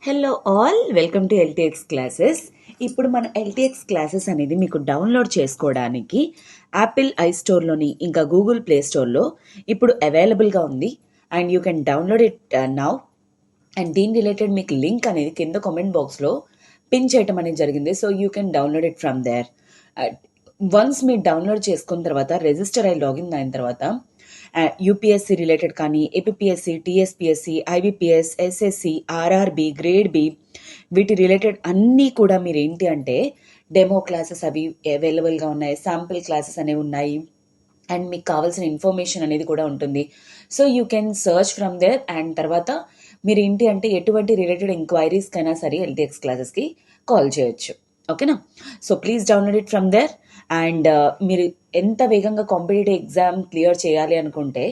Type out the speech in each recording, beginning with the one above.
Hello all, welcome to LTX classes. ఇప్పుడు మన LTX classes అనేది మీకు డౌన్లోడ్ చేసుకోవడానికి యాపిల్ ఐస్టోర్లోని ఇంకా గూగుల్ ప్లే స్టోర్లో ఇప్పుడు అవైలబుల్గా ఉంది. And you can download it now. And దీని రిలేటెడ్ మీకు లింక్ అనేది కింద కామెంట్ బాక్స్లో పిన్ చేయటం అనేది జరిగింది. So you can download it from there. Once మీరు డౌన్లోడ్ చేసుకున్న తర్వాత రిజిస్టర్ అయ్యి లాగిన్ అయిన తర్వాత యూపీఎస్సీ రిలేటెడ్ కానీ APSC, TSPSC, IBPS, SSC, RRB, grade B, వీటి రిలేటెడ్ అన్నీ కూడా మీరు ఏంటి అంటే డెమో క్లాసెస్ అవి అవైలబుల్గా ఉన్నాయి, శాంపిల్ క్లాసెస్ అనేవి ఉన్నాయి, అండ్ మీకు కావాల్సిన ఇన్ఫర్మేషన్ అనేది కూడా ఉంటుంది. So you can search from there. And తర్వాత మీరు ఏంటి అంటే ఎటువంటి రిలేటెడ్ ఎంక్వైరీస్కైనా సరే ఎల్టీఎక్స్ క్లాసెస్కి కాల్ చేయొచ్చు. ఓకేనా? So please download it from there. And మీరు ఎంత వేగంగా కాంపిటేటివ్ ఎగ్జామ్ క్లియర్ చేయాలి అనుకుంటే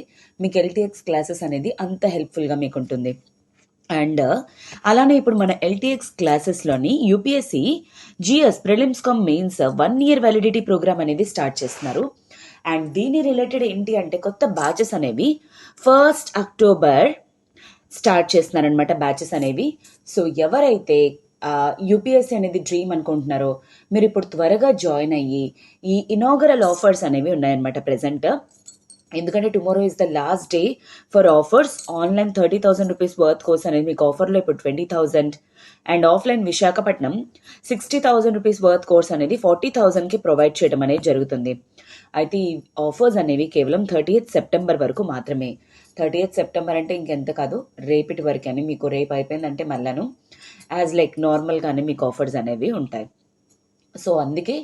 మీకు ఎల్టీఎక్స్ క్లాసెస్ అనేది అంత హెల్ప్ఫుల్గా మీకు ఉంటుంది. అండ్ అలానే ఇప్పుడు మన ఎల్టీఎక్స్ క్లాసెస్లోని UPSC GS prelims cum mains 1 year validity programme అనేది స్టార్ట్ చేస్తున్నారు. అండ్ దీని రిలేటెడ్ ఏంటి అంటే కొత్త బ్యాచెస్ అనేవి 1st October స్టార్ట్ చేస్తున్నారనమాట బ్యాచెస్ అనేవి. సో ఎవరైతే యూపీఎస్సీ అనేది డ్రీమ్ అనుకుంటున్నారో మీరు ఇప్పుడు త్వరగా జాయిన్ అయ్యి ఈ ఇనాగరల్ ఆఫర్స్ అనేవి ఉన్నాయన్నమాట ప్రెసెంట్. ఎందుకంటే tomorrow is the last day for offers. Online 30,000 rupees worth course అనేది మీకు ఆఫర్లో ఇప్పుడు 20,000, and offline Visakhapatnam 60,000 rupees worth course అనేది 40,000కి ప్రొవైడ్ చేయడం అనేది జరుగుతుంది. అయితే ఈ ఆఫర్స్ అనేవి కేవలం 30th September వరకు మాత్రమే. 30th September అంటే ఇంకెంత కాదు, రేపటి వరకు అని. మీకు రేపు అయిపోయిందంటే మళ్ళాను యాజ్ లైక్ నార్మల్గానే మీకు ఆఫర్స్ అనేవి ఉంటాయి. సో అందుకే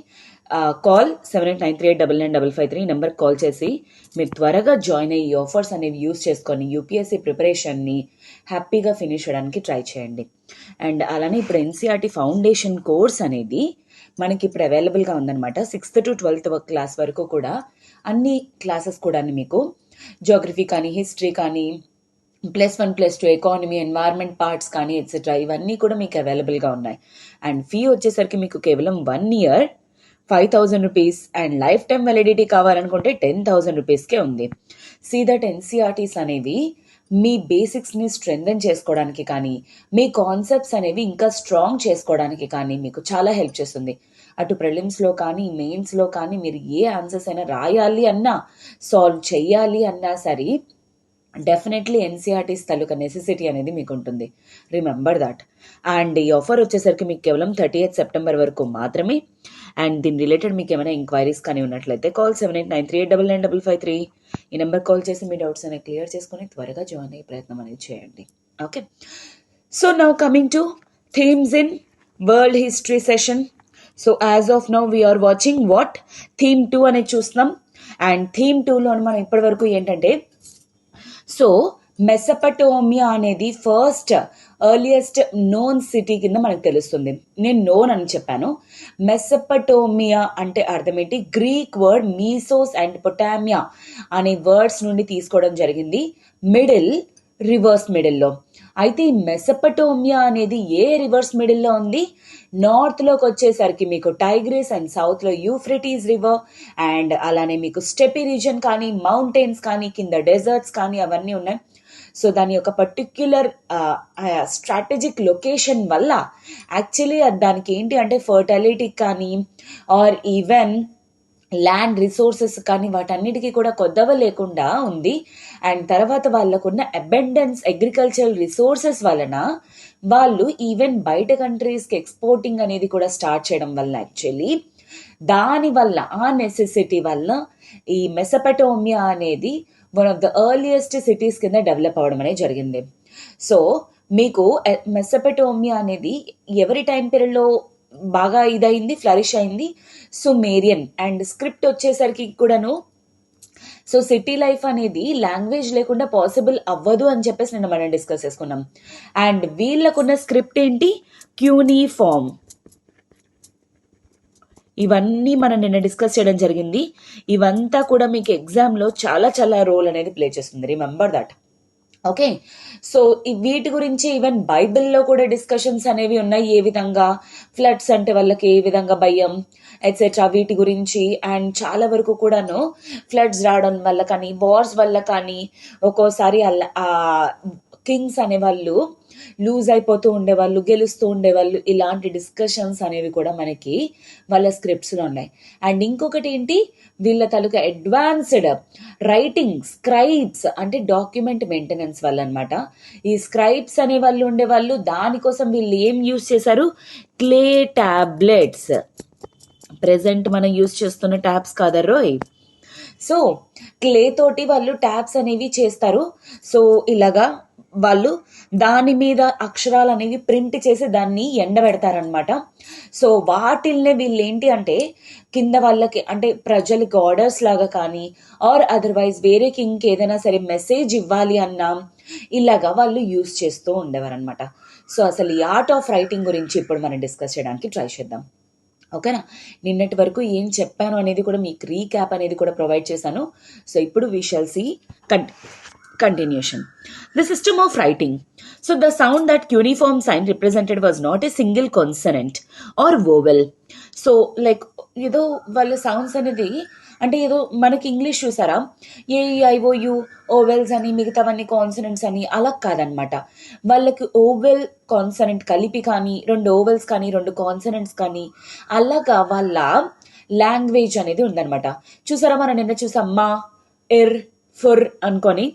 కాల్ 7893899553 ఈ నెంబర్కి కాల్ చేసి మీరు త్వరగా జాయిన్ అయ్యి ఆఫర్స్ అనేవి యూస్ చేసుకొని యూపీఎస్సీ ప్రిపరేషన్ని హ్యాపీగా ఫినిష్ చేయడానికి ట్రై చేయండి. అండ్ అలానే ఇప్పుడు ఎన్సీఆర్టీ ఫౌండేషన్ కోర్స్ అనేది మనకి ఇప్పుడు అవైలబుల్గా ఉందన్నమాట. 6th to 12th క్లాస్ వరకు కూడా అన్ని క్లాసెస్ కూడా మీకు జోగ్రఫీ కానీ, హిస్టరీ కానీ, +1 +2 ఎకానమీ, ఎన్వైర్న్మెంట్ పార్ట్స్ కానీ ఎట్సెట్రా ఇవన్నీ కూడా మీకు అవైలబుల్గా ఉన్నాయి. అండ్ ఫీ వచ్చేసరికి మీకు కేవలం 1 year 5,000 rupees, and life time validity కావాలనుకుంటే 10,000 రూపీస్కే ఉంది. సీ దట్ ఎన్సీఆర్టీస్ అనేవి మీ బేసిక్స్ని స్ట్రెంథెన్ చేసుకోవడానికి కానీ, మీ కాన్సెప్ట్స్ అనేవి ఇంకా స్ట్రాంగ్ చేసుకోవడానికి కానీ మీకు చాలా హెల్ప్ చేస్తుంది. అటు ప్రిలిమ్స్లో కానీ, మెయిన్స్లో కానీ మీరు ఏ ఆన్సర్స్ అయినా రాయాలి అన్నా, సాల్వ్ చేయాలి అన్నా సరే డెఫినెట్లీ ఎన్సీఆర్టీస్ తాలూకా నెసెసిటీ అనేది మీకు ఉంటుంది. Remember that. అండ్ ఈ ఆఫర్ వచ్చేసరికి మీకు కేవలం 30th September వరకు మాత్రమే. అండ్ దీని రిలేటెడ్ మీకు ఏమైనా ఎంక్వైరీస్ కానీ ఉన్నట్లయితే కాల్ 7893899553 ఈ నెంబర్ కాల్ చేసి మీ డౌట్స్ అనేవి క్లియర్ చేసుకొని త్వరగా జాయిన్ అయ్యే ప్రయత్నం అనేది చేయండి. Okay, so now coming to themes in world history session. So as of now we are watching what theme 2 అనేది చూస్తున్నాం. అండ్ థీమ్ 2లో మనం ఇప్పటి వరకు ఏంటంటే సో మెసపటోమియా అనేది ఫస్ట్ ఎర్లియస్ట్ నోన్ సిటీ కింద మనకు తెలుస్తుంది. నేను నోన్ అని చెప్పాను. మెసపటోమియా అంటే అర్థం ఏంటి? గ్రీక్ వర్డ్ మీసోస్ అండ్ పొటామియా అనే వర్డ్స్ నుండి తీసుకోవడం జరిగింది, మిడిల్, రివర్స్ మిడిల్లో. అయితే ఈ మెసపటోమియా అనేది ఏ రివర్స్ మిడిల్లో ఉంది? నార్త్లోకి వచ్చేసరికి మీకు టైగ్రిస్, అండ్ సౌత్లో యూఫ్రటీస్ రివర్, అండ్ అలానే మీకు స్టెపీ రీజన్ కానీ, మౌంటైన్స్ కానీ, కింద డెజర్ట్స్ కానీ అవన్నీ ఉన్నాయి. సో దాని యొక్క పర్టిక్యులర్ స్ట్రాటజిక్ లొకేషన్ వల్ల యాక్చువల్లీ దానికి ఏంటి అంటే ఫర్టిలిటీ కానీ ఆర్ ఈవెన్ ల్యాండ్ రిసోర్సెస్ కానీ వాటన్నిటికీ కూడా కొదవ లేకుండా ఉంది. అండ్ తర్వాత వాళ్ళకున్న అబెండెన్స్ అగ్రికల్చరల్ రిసోర్సెస్ వలన వాళ్ళు ఈవెన్ బయట కంట్రీస్కి ఎక్స్పోర్టింగ్ అనేది కూడా స్టార్ట్ చేయడం వల్ల యాక్చువల్లీ దానివల్ల ఆ నెసెసిటీ వల్ల ఈ మెసపటోమియా అనేది one of the earliest cities కింద డెవలప్ అవ్వడం అనేది జరిగింది. సో మీకు మెసపటోమియా అనేది ఎవరి టైం పీరియడ్లో బాగా ఇదైంది, ఫ్లరిష్ అయింది? సుమేరియన్. అండ్ స్క్రిప్ట్ వచ్చేసరికి కూడాను సో సిటీ లైఫ్ అనేది లాంగ్వేజ్ లేకుండా పాసిబుల్ అవ్వదు అని చెప్పేసి నిన్న మనం డిస్కస్ చేసుకున్నాం. అండ్ వీళ్ళకున్న స్క్రిప్ట్ ఏంటి? క్యూనిఫామ్. ఇవన్నీ మనం నిన్న డిస్కస్ చేయడం జరిగింది. ఇవంతా కూడా మీకు ఎగ్జామ్లో చాలా చాలా రోల్ అనేది ప్లే చేస్తుంది. Remember that. ఓకే, సో వీటి గురించి ఈవెన్ బైబిల్లో కూడా డిస్కషన్స్ అనేవి ఉన్నాయి. ఏ విధంగా ఫ్లడ్స్ అంటే వాళ్ళకి ఏ విధంగా భయం ఎట్సెట్రా వీటి గురించి. అండ్ చాలా వరకు కూడాను ఫ్లడ్స్ రావడం వల్ల కానీ, వార్స్ వల్ల కానీ, ఒక్కోసారి కింగ్స్ అనేవాళ్ళు లూజ్ అయిపోతూ ఉండేవాళ్ళు, గెలుస్తూ ఉండేవాళ్ళు. ఇలాంటి డిస్కషన్స్ అనేవి కూడా మనకి వాళ్ళ స్క్రిప్ట్స్లో ఉన్నాయి. అండ్ ఇంకొకటి ఏంటి, వీళ్ళ తాలూకా అడ్వాన్స్డ్ రైటింగ్ స్క్రైబ్స్ అంటే డాక్యుమెంట్ మెయింటెనెన్స్ వల్ల అనమాట. ఈ స్క్రైబ్స్ అనే వాళ్ళు ఉండేవాళ్ళు. దానికోసం వీళ్ళు ఏం యూజ్ చేశారు, క్లే టాబ్లెట్స్. ప్రెసెంట్ మనం యూజ్ చేస్తున్న ట్యాబ్స్ కాదర్రోయ్. సో క్లే తోటి వాళ్ళు ట్యాబ్స్ అనేవి చేస్తారు. సో ఇలాగా వాళ్ళు దాని మీద అక్షరాలు అనేవి ప్రింట్ చేసి దాన్ని ఎండబెడతారనమాట. సో వాటిల్నే వీళ్ళు ఏంటి అంటే కింద వాళ్ళకి అంటే ప్రజలకి ఆర్డర్స్ లాగా కానీ ఆర్ అదర్వైజ్ వేరే కింగ్కి ఏదైనా సరే మెసేజ్ ఇవ్వాలి అన్నా ఇలాగా వాళ్ళు యూజ్ చేస్తూ ఉండేవారనమాట. సో అసలు ఈ ఆర్ట్ ఆఫ్ రైటింగ్ గురించి ఇప్పుడు మనం డిస్కస్ చేయడానికి ట్రై చేద్దాం. ఓకేనా, నిన్నటి వరకు ఏం చెప్పాను అనేది కూడా మీకు రీక్యాప్ అనేది కూడా ప్రొవైడ్ చేశాను. సో ఇప్పుడు we shall see continuation. The system of writing. So the sound that cuneiform sign represented was not a single consonant or vowel. So like ఏదో వాళ్ళ సౌండ్స్ అనేది అంటే ఏదో మనకి ఇంగ్లీష్ చూసారా, ఏఐఓయు ఓవెల్స్ అని మిగతావన్నీ కాన్సనెంట్స్ అని అలా కాదనమాట. వాళ్ళకి ఓవెల్ కాన్సనెంట్ కలిపి కానీ 2 ఓవెల్స్ కానీ 2 కాన్సనెంట్స్ కానీ అలాగా వాళ్ళ లాంగ్వేజ్ అనేది ఉందనమాట. చూసారా, మనం నిన్న చూసాం మా ఎర్ ఫుర్ అనుకొని,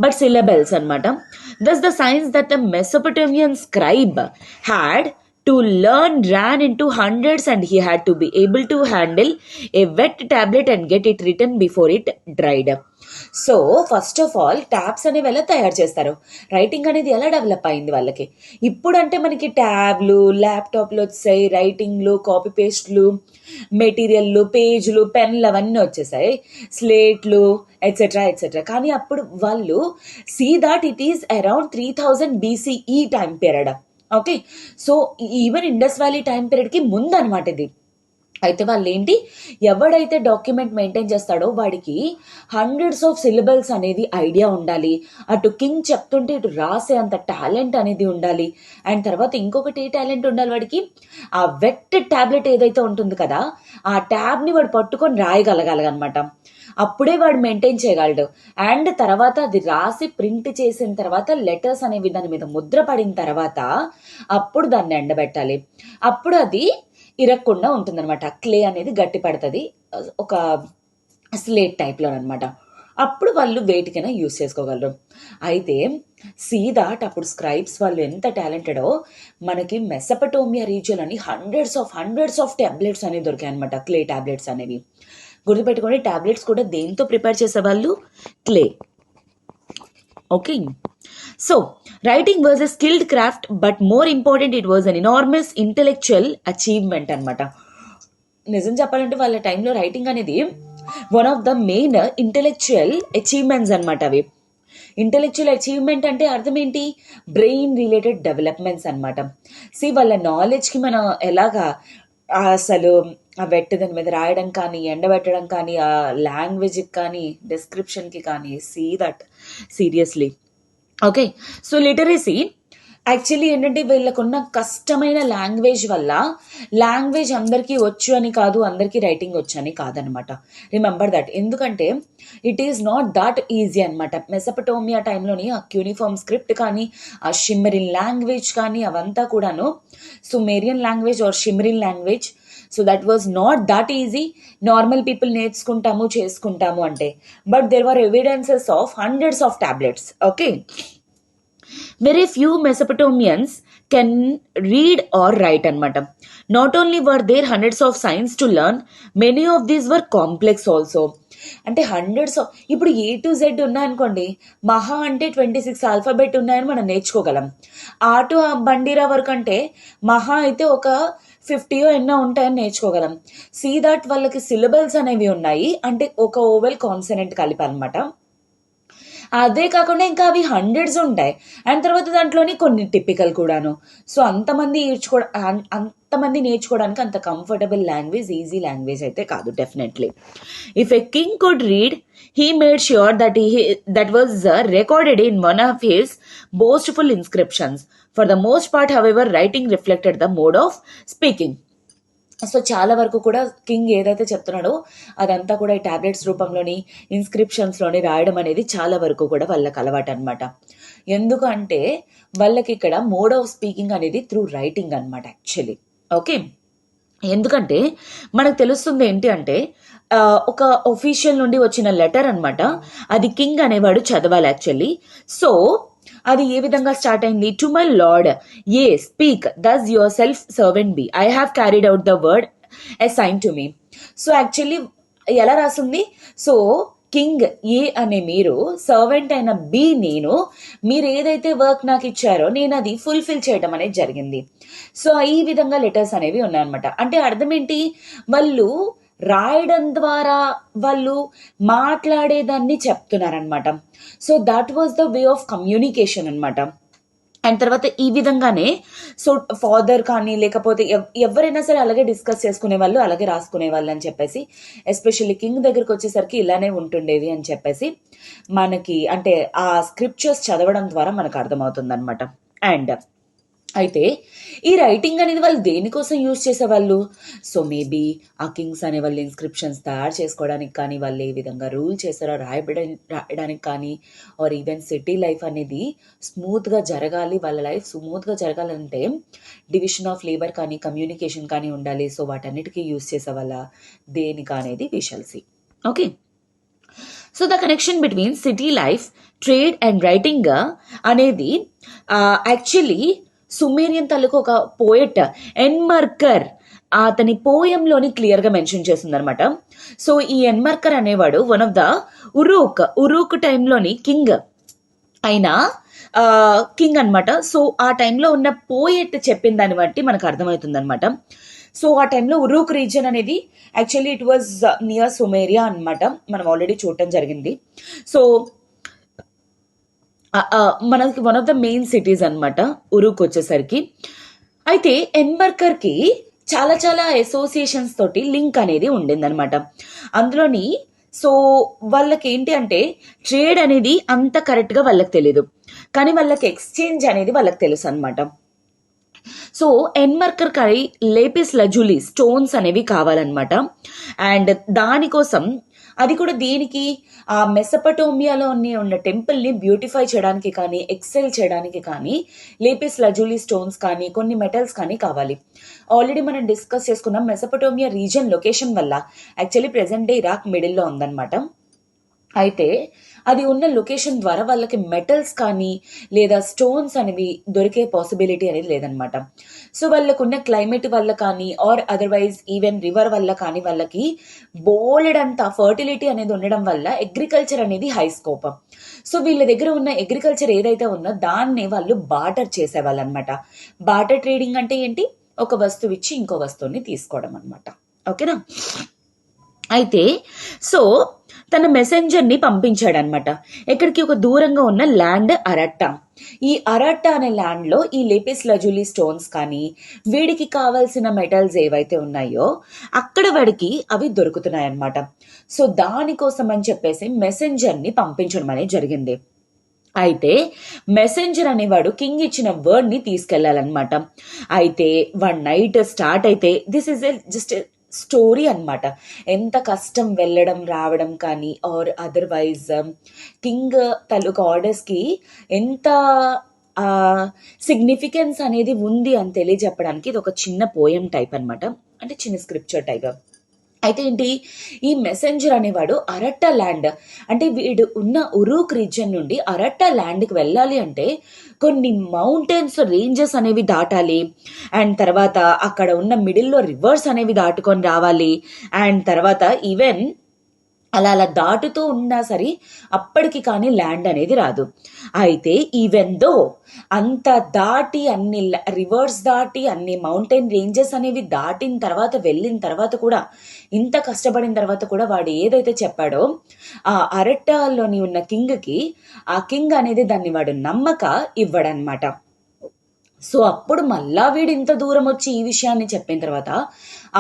బట్ syllables అనమాట. Thus the signs that the Mesopotamian scribe had to learn ran into hundreds, and he had to be able to handle a wet tablet and get it written before it dried. So first of all tabs అనేవి ఎలా తయారు చేస్తారు, writing అనేది ఎలా develop అయింది వాళ్ళకి. ఇప్పుడు అంటే మనకి ట్యాబ్లు ల్యాప్టాప్లు వచ్చాయి, రైటింగ్లు కాపీ పేస్ట్లు మెటీరియల్లు పేజ్లు పెన్లు అవన్నీ వచ్చేసాయి, స్లేట్లు ఎట్సెట్రా ఎట్సెట్రా. కానీ అప్పుడు వాళ్ళు see that it is around 3000 BCE time period. Okay, so even Indus valley time పీరియడ్కి ముందు అనమాట ఇది. అయితే వాళ్ళు ఏంటి, ఎవడైతే డాక్యుమెంట్ మెయింటైన్ చేస్తాడో వాడికి హండ్రెడ్స్ ఆఫ్ సిలబల్స్ అనేది ఐడియా ఉండాలి, అటు కింగ్ చెప్తుంటే ఇటు రాసే అంత టాలెంట్ అనేది ఉండాలి. అండ్ తర్వాత ఇంకొకటి ఏ టాలెంట్ ఉండాలి వాడికి, ఆ వెట్ టాబ్లెట్ ఏదైతే ఉంటుంది కదా ఆ ట్యాబ్ని వాడు పట్టుకొని రాయగలగాలన్నమాట. అప్పుడే వాడు మెయింటైన్ చేయగలడు. అండ్ తర్వాత అది రాసి ప్రింట్ చేసిన తర్వాత లెటర్స్ అనేవి దాని మీద ముద్ర పడిన తర్వాత అప్పుడు దాన్ని ఎండబెట్టాలి. అప్పుడు అది ఇరక్కుండా ఉంటుందన్నమాట. క్లే అనేది గట్టి పడుతుంది, ఒక స్లేట్ టైప్లో అనమాట. అప్పుడు వాళ్ళు వేటికైనా యూజ్ చేసుకోగలరు. అయితే సీ దాట్ అప్పుడు స్క్రైబ్స్ వాళ్ళు ఎంత టాలెంటెడో, మనకి మెసపటోమియా రీజియన్ అని హండ్రెడ్స్ ఆఫ్ టాబ్లెట్స్ అనేవి దొరికాయి అనమాట, క్లే టాబ్లెట్స్ అనేవి. గుర్తుపెట్టుకోండి, టాబ్లెట్స్ కూడా దేంతో ప్రిపేర్ చేసేవాళ్ళు, clay. Okay, so writing was a skilled craft, but more important it was an enormous intellectual achievement అనమాట. నిజం చెప్పాలంటే వాళ్ళ టైంలో రైటింగ్ అనేది one of the main intellectual achievements అనమాట. అవి ఇంటెలెక్చువల్ అచీవ్మెంట్ అంటే అర్థం ఏంటి, బ్రెయిన్ రిలేటెడ్ డెవలప్మెంట్స్ అనమాట. సి వాళ్ళ నాలెడ్జ్కి మనం ఎలాగా అసలు ఆ వెట్ దాని మీద రాయడం కానీ ఎండబెట్టడం కానీ ఆ లాంగ్వేజ్కి కానీ డిస్క్రిప్షన్కి కానీ, see that seriously. Okay, so literacy actually ఏంటంటే వీళ్ళకున్న కష్టమైన లాంగ్వేజ్ వల్ల, లాంగ్వేజ్ అందరికీ వచ్చు అని కాదు, అందరికీ రైటింగ్ వచ్చు అని కాదనమాట. Remember that. ఎందుకంటే it is not that easy అనమాట. మెసపటోమియా టైంలోని ఆ క్యూనిఫామ్ స్క్రిప్ట్ కానీ ఆ షిమ్మరిన్ లాంగ్వేజ్ కానీ అవంతా కూడాను సుమేరియన్ లాంగ్వేజ్ ఆర్ షిమ్మరిన్ language. So that was not that easy. Normal people నేర్చుకుంటాము చేసుకుంటాము అంటే, but there were evidences of hundreds of tablets. Okay, very few Mesopotamians can read or write అనమాట. Not only were there hundreds of signs to learn, many of these were complex also. అంటే hundreds of, ఇప్పుడు A to Z ఉన్నాయనుకోండి, మహా అంటే 26 alphabet ఉన్నాయని మనం నేర్చుకోగలం. ఆ to బండిరా వరకు అంటే మహా అయితే ఒక 50 ఎన్నో ఉంటాయని నేర్చుకోగలం. సీ దట్ వాళ్ళకి సిలబల్స్ అనేవి ఉన్నాయి, అంటే ఒక ఓవెల్ కాన్సనెంట్ కలిపి అనమాట. అదే కాకుండా ఇంకా అవి హండ్రెడ్స్ ఉంటాయి. అండ్ తర్వాత దాంట్లోని కొన్ని టిపికల్ కూడాను. సో అంతమంది నేర్చుకోవడానికి అంత కంఫర్టబుల్ లాంగ్వేజ్, ఈజీ లాంగ్వేజ్ అయితే కాదు definitely. If a king could read, he made sure that was recorded in one of his boastful inscriptions. For the most part, however, writing reflected the mode of speaking. So చాలా వరకు కూడా king ఏదైతే చెప్తున్నాడో అదంతా కూడా ఈ tablets రూపంలోని ఇన్స్క్రిప్షన్స్లోని రాయడం అనేది చాలా వరకు కూడా వాళ్ళకి అలవాటు అనమాట. ఎందుకంటే వాళ్ళకి ఇక్కడ మోడ్ ఆఫ్ స్పీకింగ్ అనేది త్రూ రైటింగ్ అనమాట యాక్చువల్లీ. ఓకే, ఎందుకంటే మనకు తెలుస్తుంది ఏంటి అంటే ఒక ఒఫీషియల్ నుండి వచ్చిన లెటర్ అనమాట, అది కింగ్ అనేవాడు చదవాలి యాక్చువల్లీ. సో అది ఏ విధంగా స్టార్ట్ అయింది, to my lord a speak thus your self servant be, I have carried out the word assign to me. So actually ఎలా రాస్తుంది, సో కింగ్ ఏ అనే మీరు, సర్వెంట్ అయిన బి నేను, మీరు ఏదైతే వర్క్ నాకు ఇచ్చారో నేను అది ఫుల్ఫిల్ చేయడం అనేది జరిగింది. సో ఈ విధంగా లెటర్స్ అనేవి ఉన్నాయన్నమాట. అంటే అర్థం ఏంటి, వాళ్ళు రాయడం ద్వారా వాళ్ళు మాట్లాడేదాన్ని చెప్తున్నారనమాట. So that was the way of communication అనమాట. అండ్ తర్వాత ఈ విధంగానే సో ఫాదర్ కానీ లేకపోతే ఎవరైనా సరే అలాగే డిస్కస్ చేసుకునే వాళ్ళు, అలాగే రాసుకునే వాళ్ళు అని చెప్పేసి, ఎస్పెషల్లీ కింగ్ దగ్గరకు వచ్చేసరికి ఇలానే ఉంటుండేది అని చెప్పేసి మనకి అంటే ఆ స్క్రిప్చర్స్ చదవడం ద్వారా మనకు అర్థమవుతుంది అనమాట. అండ్ అయితే ఈ రైటింగ్ అనేది వాళ్ళు దేనికోసం యూజ్ చేసేవాళ్ళు, సో మేబీ ఆ కింగ్స్ అనే వాళ్ళు ఇన్స్క్రిప్షన్స్ తయారు చేసుకోవడానికి కానీ, వాళ్ళు ఏ విధంగా రూల్ చేస్తారో రాయడానికి కానీ, ఆర్ ఈవెన్ సిటీ లైఫ్ అనేది స్మూత్గా జరగాలి, వాళ్ళ లైఫ్ స్మూత్గా జరగాలంటే డివిజన్ ఆఫ్ లేబర్ కానీ కమ్యూనికేషన్ కానీ ఉండాలి. సో వాటన్నిటికీ యూజ్ చేసేవాళ్ళ దేనికి అనేది we shall see. Okay, so the connection between city life, trade and writing అనేది యాక్చువల్లీ సుమేరియన్ తాలూకు ఒక పోయట్ ఎన్మర్కర్ అతని పోయంలోని క్లియర్గా మెన్షన్ చేస్తుంది అనమాట. సో ఈ ఎన్మర్కర్ అనేవాడు వన్ ఆఫ్ ద ఉరూక్ టైంలోని కింగ్ అయిన కింగ్ అనమాట. సో ఆ టైంలో ఉన్న పోయట్ చెప్పిన దాన్ని బట్టి మనకు అర్థమవుతుంది అనమాట. సో ఆ టైంలో ఉరూక్ రీజియన్ అనేది actually it was near Sumeria అనమాట, మనం ఆల్రెడీ చూడటం జరిగింది. సో మనకి one of the main cities అనమాట ఉరూక్ వచ్చేసరికి. అయితే ఎన్బర్కర్కి చాలా చాలా అసోసియేషన్స్ తోటి లింక్ అనేది ఉండిందనమాట. అందులోని సో వాళ్ళకి ఏంటి అంటే ట్రేడ్ అనేది అంత కరెక్ట్గా వాళ్ళకి తెలియదు, కానీ వాళ్ళకి ఎక్స్చేంజ్ అనేది వాళ్ళకి తెలుసు అనమాట. సో ఎన్మర్కర్ కై లేపిస్ లజులి స్టోన్స్ అనేవి కావాలన్నమాట. అండ్ దానికోసం అది కూడా దేనికి, ఆ మెసపటోమియాలో ఉన్న టెంపుల్ని బ్యూటిఫై చేయడానికి కానీ ఎక్సెల్ చేయడానికి కానీ లేపిస్ లజులి స్టోన్స్ కానీ కొన్ని మెటల్స్ కానీ కావాలి. ఆల్రెడీ మనం డిస్కస్ చేసుకున్నాం, మెసపటోమియా రీజన్ లొకేషన్ వల్ల యాక్చువల్లీ ప్రెసెంట్ డే ఇరాక్ మిడిల్లో ఉందన్నమాట. అయితే అది ఉన్న లొకేషన్ ద్వారా వాళ్ళకి మెటల్స్ కానీ లేదా స్టోన్స్ అనేవి దొరికే పాసిబిలిటీ అనేది లేదనమాట. సో వాళ్ళకున్న క్లైమేట్ వల్ల కానీ ఆర్ అదర్వైజ్ ఈవెన్ రివర్ వల్ల కానీ వాళ్ళకి బోలెడంత ఫర్టిలిటీ అనేది ఉండడం వల్ల అగ్రికల్చర్ అనేది హై స్కోప్. సో వీళ్ళ దగ్గర ఉన్న అగ్రికల్చర్ ఏదైతే ఉందో దాన్ని వాళ్ళు బార్టర్ చేసేవాళ్ళు అనమాట. బార్టర్ ట్రేడింగ్ అంటే ఏంటి, ఒక వస్తువు ఇచ్చి ఇంకో వస్తువుని తీసుకోవడం అనమాట. ఓకేనా. అయితే సో తన మెసెంజర్ని పంపించాడనమాట ఎక్కడికి, ఒక దూరంగా ఉన్న ల్యాండ్ అరట్టా. ఈ అరట్టా అనే ల్యాండ్లో ఈ లేపిస్ లజులి స్టోన్స్ కానీ వీడికి కావాల్సిన మెటల్స్ ఏవైతే ఉన్నాయో అక్కడ వాడికి అవి దొరుకుతున్నాయి అన్నమాట. సో దానికోసం అని చెప్పేసి మెసెంజర్ని పంపించడం అనేది జరిగింది. అయితే మెసెంజర్ అనేవాడు కింగ్ ఇచ్చిన వర్డ్ని తీసుకెళ్లాలన్నమాట. అయితే వన్ నైట్ స్టార్ట్ అయితే దిస్ ఇస్ జస్ట్ స్టోరీ అనమాట. ఎంత కష్టం వెళ్ళడం రావడం కానీ ఆర్ అదర్వైజ్ కింగ్ తాలూకా ఆర్డర్స్కి ఎంత సిగ్నిఫికెన్స్ అనేది ఉంది అని తెలియజెప్పడానికి ఇది ఒక చిన్న పోయం టైప్ అనమాట, అంటే చిన్న స్క్రిప్చర్ టైప్. అయితే ఏంటి, ఈ మెసెంజర్ అనేవాడు అరట్టా ల్యాండ్ అంటే వీడు ఉన్న ఉరూక్ రీజియన్ నుండి అరట్టా ల్యాండ్కి వెళ్ళాలి అంటే కొన్ని మౌంటైన్స్ రేంజెస్ అనేవి దాటాలి. అండ్ తర్వాత అక్కడ ఉన్న మిడిల్లో రివర్స్ అనేవి దాటుకొని రావాలి. అండ్ తర్వాత ఈవెన్ అలా దాటుతూ ఉన్నా సరే అప్పటికి కానీ ల్యాండ్ అనేది రాదు. అయితే ఈవెన్ దో అంత దాటి అన్ని రివర్స్ దాటి అన్ని మౌంటైన్ రేంజెస్ అనేవి దాటిన తర్వాత వెళ్ళిన తర్వాత కూడా ఇంత కష్టపడిన తర్వాత కూడా వాడు ఏదైతే చెప్పాడో ఆ అరట్టాలోని ఉన్న కింగ్కి ఆ కింగ్ అనేది దాన్ని వాడు నమ్మక ఇవ్వడనమాట. సో అప్పుడు మళ్ళా వీడు ఇంత దూరం వచ్చి ఈ విషయాన్ని చెప్పిన తర్వాత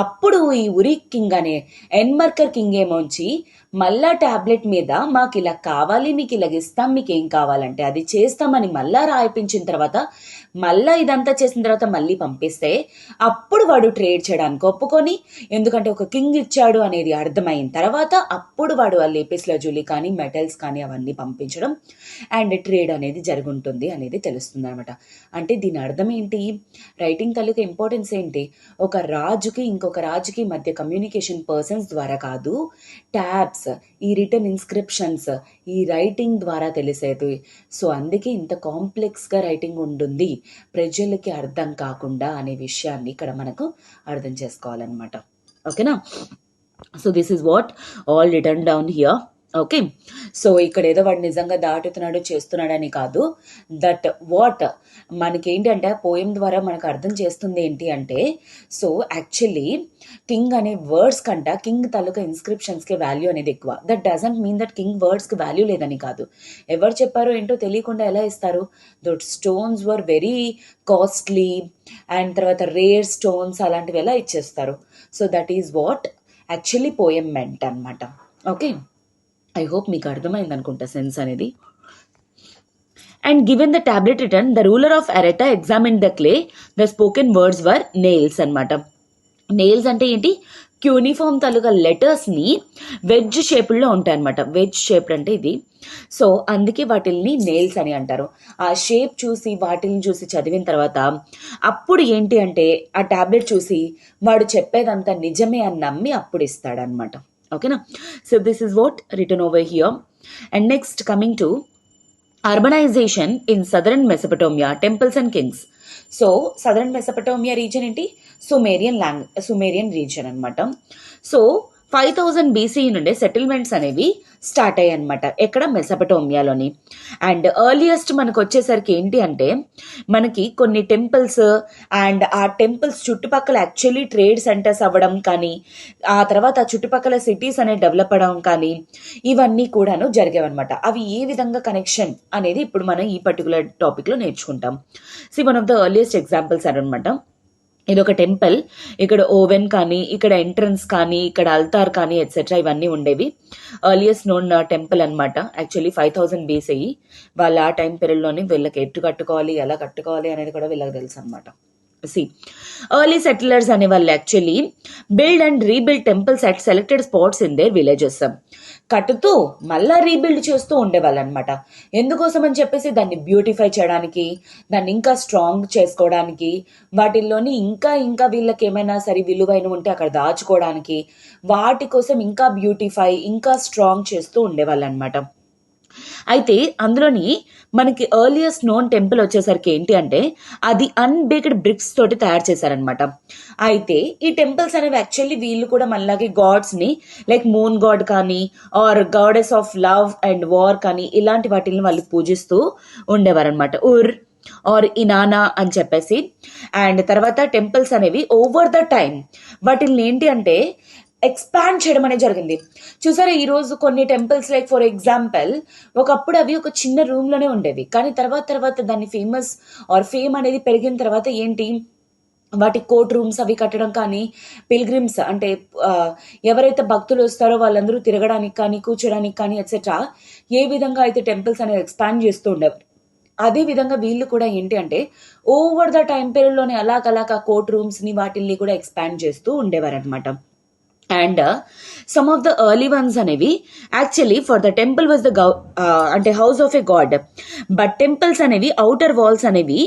అప్పుడు ఈ ఉరి కింగ్ అనే ఎన్మర్కర్ కింగ్ ఏమొచ్చి మళ్ళా టాబ్లెట్ మీద మాకు ఇలా కావాలి, మీకు ఇలాగ ఇస్తాం, మీకు ఏం కావాలంటే అది చేస్తామని మళ్ళా రాయిపించిన తర్వాత మళ్ళా ఇదంతా చేసిన తర్వాత మళ్ళీ పంపిస్తే అప్పుడు వాడు ట్రేడ్ చేయడానికి ఒప్పుకొని, ఎందుకంటే ఒక కింగ్ ఇచ్చాడు అనేది అర్థమైన తర్వాత అప్పుడు వాడు ఆ లేపిస్ లజూలి కానీ మెటల్స్ కానీ అవన్నీ పంపించడం అండ్ ట్రేడ్ అనేది జరుగుంటుంది అనేది తెలుస్తుంది అనమాట. అంటే దీని అర్థం ఏంటి, రైటింగ్ తాలూకా ఇంపార్టెన్స్ ఏంటి, ఒక రాజుకి ఇంకొక రాజుకి మధ్య కమ్యూనికేషన్ పర్సన్స్ ద్వారా కాదు, ట్యాబ్స్, ఈ రిటర్న్ ఇన్స్క్రిప్షన్స్, ఈ రైటింగ్ ద్వారా తెలిసేది. సో అందుకే ఇంత కాంప్లెక్స్గా రైటింగ్ ఉంటుంది, ప్రజలకి అర్థం కాకుండా అనే విషయాన్ని ఇక్కడ మనకు అర్థం చేసుకోవాలన్నమాట. ఓకేనా? So this is what all return down here. Okay, so ఇక్కడ ఏదో వాడు నిజంగా దాటుతున్నాడు చేస్తున్నాడని కాదు, దట్ వాట్ మనకేంటంటే పోయం ద్వారా మనకు అర్థం చేస్తుంది ఏంటి అంటే, సో యాక్చువల్లీ కింగ్ అనే వర్డ్స్ కంట కింగ్ తాలూకా ఇన్స్క్రిప్షన్స్కి వాల్యూ అనేది ఎక్కువ. That doesn't mean that king వర్డ్స్కి వాల్యూ లేదని కాదు. ఎవరు చెప్పారో ఏంటో తెలియకుండా ఎలా ఇస్తారు, that stones were very costly and తర్వాత రేర్ స్టోన్స్ అలాంటివి ఎలా ఇచ్చేస్తారు. So that is what actually payment అనమాట. ఓకే, ఐ హోప్ మీకు అర్థమైంది అనుకుంటా సెన్స్ అనేది. And given the tablet return, the ruler of Aratta examine the clay, the spoken words were nails అనమాట. నెయిల్స్ అంటే ఏంటి, క్యూనిఫామ్ తాలూకా లెటర్స్ని వెజ్ షేపుల్లో ఉంటాయి అనమాట. వెజ్ షేప్ అంటే ఇది. సో అందుకే వాటిల్ని నెయిల్స్ అని అంటారు. ఆ షేప్ చూసి వాటిని చూసి చదివిన తర్వాత అప్పుడు ఏంటి అంటే ఆ టాబ్లెట్ చూసి వాడు చెప్పేదంతా నిజమే అని నమ్మి అప్పుడు ఇస్తాడనమాట. ఓకేనా? So this is what return over here. And next coming to urbanization in southern Mesopotamia, temples and kings. So southern Mesopotamia reason ఏంటి, సుమేరియన్ రీజన్ అనమాట. సో 5000 BCE నుండే సెటిల్మెంట్స్ అనేవి స్టార్ట్ అయ్యాయి అనమాట. ఎక్కడ, మెసపటోమియాలోని. అండ్ ఎర్లియస్ట్ మనకు వచ్చేసరికి ఏంటి అంటే మనకి కొన్ని టెంపుల్స్ అండ్ ఆ టెంపుల్స్ చుట్టుపక్కల యాక్చువల్లీ ట్రేడ్ సెంటర్స్ అవ్వడం కానీ, ఆ తర్వాత ఆ చుట్టుపక్కల సిటీస్ అనేవి డెవలప్ అవ్వడం కానీ ఇవన్నీ కూడాను జరిగేవన్నమాట. అవి ఏ విధంగా కనెక్షన్ అనేది ఇప్పుడు మనం ఈ పర్టికులర్ టాపిక్లో నేర్చుకుంటాం. One of the earliest examples అనమాట. ఇది ఒక టెంపుల్, ఇక్కడ ఓవెన్ కానీ, ఇక్కడ ఎంట్రన్స్ కానీ, ఇక్కడ అల్తార్ కానీ ఎట్సెట్రా ఇవన్నీ ఉండేవి. ఎర్లియస్ట్ నోన్ టెంపుల్ అనమాట. Actually 5000 BCE. వాళ్ళ ఆ టైం పీరియడ్లోని వీళ్ళకి ఎట్టు కట్టుకోవాలి, ఎలా కట్టుకోవాలి అనేది కూడా వీళ్ళకి తెలుసు అనమాట. ఎర్లీ సెటిలర్స్ అనే వాళ్ళు actually build and rebuild temples at selected spots in their villages. కట్టుతూ మళ్ళా రీబిల్డ్ చేస్తూ ఉండేవాళ్ళు అనమాట. ఎందుకోసం అని చెప్పేసి దాన్ని బ్యూటిఫై చేయడానికి, దాన్ని ఇంకా స్ట్రాంగ్ చేసుకోవడానికి, వాటిల్లోని ఇంకా ఇంకా వీళ్ళకి ఏమైనా సరే విలువైన ఉంటే అక్కడ దాచుకోవడానికి, వాటి కోసం ఇంకా బ్యూటిఫై ఇంకా స్ట్రాంగ్ చేస్తూ ఉండేవాళ్ళు అనమాట. అయితే అందులోని మనకి ఎర్లియస్ట్ నోన్ టెంపుల్ వచ్చేసరికి ఏంటి అంటే అది అన్బేక్డ్ బ్రిక్స్ తోటి తయారు చేశారనమాట. అయితే ఈ టెంపుల్స్ అనేవి యాక్చువల్లీ వీళ్ళు కూడా మనలాగే గాడ్స్ని లైక్ మూన్ గాడ్ కానీ or goddess of love and war కానీ ఇలాంటి వాటిని వాళ్ళు పూజిస్తూ ఉండేవారనమాట. ఆర్ ఇనానా అని చెప్పేసి. అండ్ తర్వాత టెంపుల్స్ అనేవి ఓవర్ ద టైం వాటిని ఏంటి అంటే ఎక్స్పాండ్ చేయడం అనేది జరిగింది. చూసారా, ఈరోజు కొన్ని టెంపుల్స్ లైక్ ఫర్ ఎగ్జాంపుల్ ఒకప్పుడు అవి ఒక చిన్న రూమ్లోనే ఉండేవి, కానీ తర్వాత దాన్ని ఫేమస్ ఆర్ ఫేమ్ అనేది పెరిగిన తర్వాత ఏంటి, వాటి కోర్ట్ రూమ్స్ అవి కట్టడం కానీ, పిల్గ్రిమ్స్ అంటే ఎవరైతే భక్తులు వస్తారో వాళ్ళందరూ తిరగడానికి కానీ కూర్చోడానికి కానీ ఎట్సెట్రా ఏ విధంగా అయితే టెంపుల్స్ అనేది ఎక్స్పాండ్ చేస్తూ ఉండేవారు, అదే విధంగా వీళ్ళు కూడా ఏంటి అంటే ఓవర్ ద టైం పీరియడ్లోనే అలాగా కోర్ట్ రూమ్స్ని వాటిల్ని కూడా ఎక్స్పాండ్ చేస్తూ ఉండేవారు అనమాట. And some of the early ones అనేవి actually for the temple was the అంటే house of a god. But temples అనేవి అవుటర్ వాల్స్ అనేవి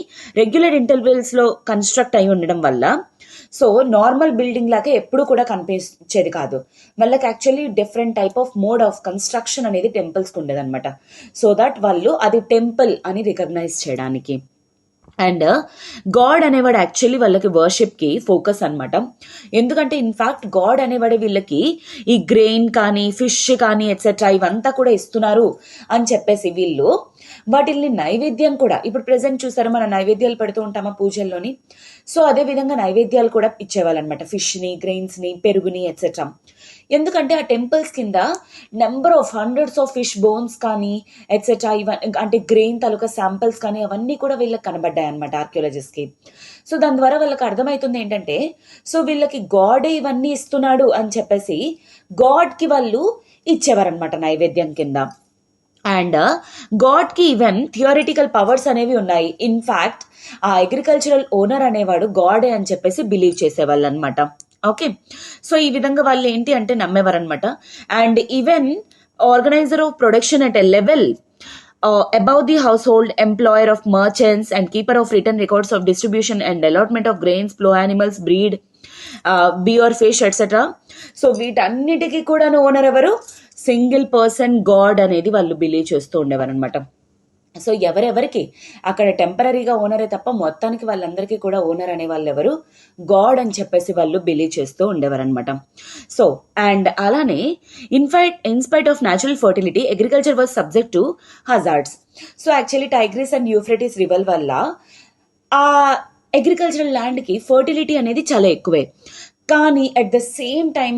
రెగ్యులర్ ఇంటర్వెల్స్లో కన్స్ట్రక్ట్ అయి ఉండడం వల్ల సో నార్మల్ బిల్డింగ్ లాగా ఎప్పుడు కూడా కనిపించేది కాదు. వాళ్ళకి actually different type of mode of construction అనేది టెంపుల్స్కి ఉండేదన్నమాట. సో దట్ వాళ్ళు అది టెంపుల్ అని రికగ్నైజ్ చేయడానికి. అండ్ గాడ్ అనేవాడు యాక్చువల్లీ వాళ్ళకి వర్షిప్కి ఫోకస్ అనమాట. ఎందుకంటే ఇన్ఫ్యాక్ట్ గాడ్ అనేవాడు వీళ్ళకి ఈ గ్రెయిన్ కానీ ఫిష్ కానీ ఎట్సెట్రా ఇవంతా కూడా ఇస్తున్నారు అని చెప్పేసి వీళ్ళు వాటిల్ని నైవేద్యం కూడా, ఇప్పుడు ప్రెసెంట్ చూసారు మన నైవేద్యాలు పెడుతూ ఉంటామా పూజల్లోని, సో అదే విధంగా నైవేద్యాలు కూడా ఇచ్చేవాళ్ళు అనమాట. ఫిష్ని, గ్రెయిన్స్ని, పెరుగుని ఎట్సెట్రా. ఎందుకంటే ఆ టెంపుల్స్ కింద number of hundreds of fish bones కానీ ఎట్సెట్రా ఇవన్నీ అంటే గ్రెయిన్ తాలూకా శాంపిల్స్ కానీ అవన్నీ కూడా వీళ్ళకి కనబడ్డాయి అనమాట ఆర్కియాలజిస్ట్కి. సో దాని ద్వారా వాళ్ళకి అర్థమవుతుంది ఏంటంటే సో వీళ్ళకి గాడే ఇవన్నీ ఇస్తున్నాడు అని చెప్పేసి గాడ్కి వాళ్ళు ఇచ్చేవారనమాట నైవేద్యం కింద. అండ్ గాడ్కి ఈవెన్ థియరిటికల్ పవర్స్ అనేవి ఉన్నాయి. ఇన్ఫ్యాక్ట్ ఆ అగ్రికల్చరల్ ఓనర్ అనేవాడు గాడే అని చెప్పేసి బిలీవ్ చేసేవాళ్ళు అనమాట. ఓకే, సో ఈ విధంగా వాళ్ళు ఏంటి అంటే నమ్మేవారు అనమాట. And even organizer of production at a level above the household, employer of merchants and keeper of written records of distribution and allotment of grains, plow animals, breed, beer, fish, etc. So వీటన్నిటికీ కూడా owner ఎవరు? Single person God అనేది వాళ్ళు believe చేస్తూ ఉండేవారు అనమాట. So ఎవరెవరికి అక్కడ టెంపరీగా ఓనరే తప్ప మొత్తానికి వాళ్ళందరికీ కూడా ఓనర్ అనే వాళ్ళు ఎవరు? గాడ్ అని చెప్పేసి వాళ్ళు బిలీవ్ చేస్తూ ఉండేవారు అనమాట. సో అండ్ అలానే in spite of natural fertility agriculture was subject to hazards. So actually Tigris and Euphrates river వల్ల ఆ అగ్రికల్చరల్ ల్యాండ్కి ఫర్టిలిటీ అనేది చాలా ఎక్కువే. కానీ at the same time